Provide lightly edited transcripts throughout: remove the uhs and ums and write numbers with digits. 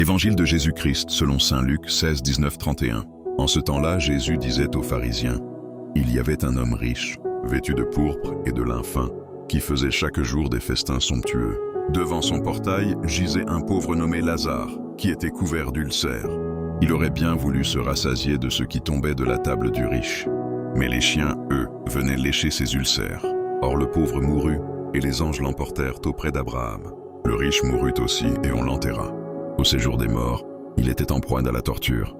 Évangile de Jésus-Christ selon saint Luc 16, 19, 31. En ce temps-là, Jésus disait aux pharisiens, « Il y avait un homme riche, vêtu de pourpre et de lin fin, qui faisait chaque jour des festins somptueux. Devant son portail gisait un pauvre nommé Lazare, qui était couvert d'ulcères. Il aurait bien voulu se rassasier de ce qui tombait de la table du riche. Mais les chiens, eux, venaient lécher ses ulcères. Or le pauvre mourut, et les anges l'emportèrent auprès d'Abraham. Le riche mourut aussi, et on l'enterra. Au séjour des morts, il était en proie à la torture.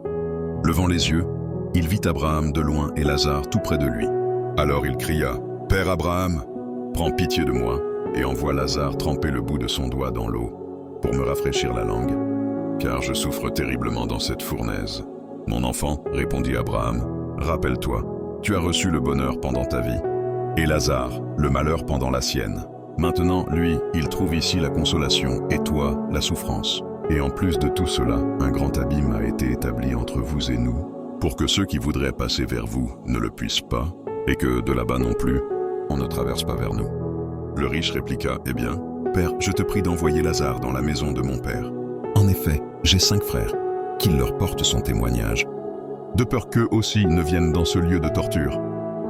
Levant les yeux, il vit Abraham de loin et Lazare tout près de lui. Alors il cria, « Père Abraham, prends pitié de moi, et envoie Lazare tremper le bout de son doigt dans l'eau, pour me rafraîchir la langue, car je souffre terriblement dans cette fournaise. » « Mon enfant, répondit Abraham, rappelle-toi, tu as reçu le bonheur pendant ta vie, et Lazare, le malheur pendant la sienne. Maintenant, lui, il trouve ici la consolation, et toi, la souffrance. Et en plus de tout cela, un grand abîme a été établi entre vous et nous, pour que ceux qui voudraient passer vers vous ne le puissent pas, et que de là-bas non plus, on ne traverse pas vers nous. » Le riche répliqua, « Eh bien, Père, je te prie d'envoyer Lazare dans la maison de mon père. En effet, j'ai 5 frères, qu'il leur porte son témoignage, de peur qu'eux aussi ne viennent dans ce lieu de torture. »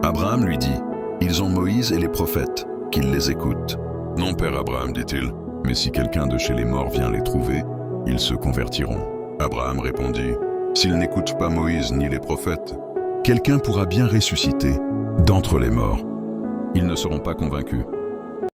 Abraham lui dit, « Ils ont Moïse et les prophètes, qu'ils les écoutent. »« Non, Père Abraham, dit-il, mais si quelqu'un de chez les morts vient les trouver, ils se convertiront. » Abraham répondit, « S'ils n'écoutent pas Moïse ni les prophètes, quelqu'un pourra bien ressusciter d'entre les morts. Ils ne seront pas convaincus. »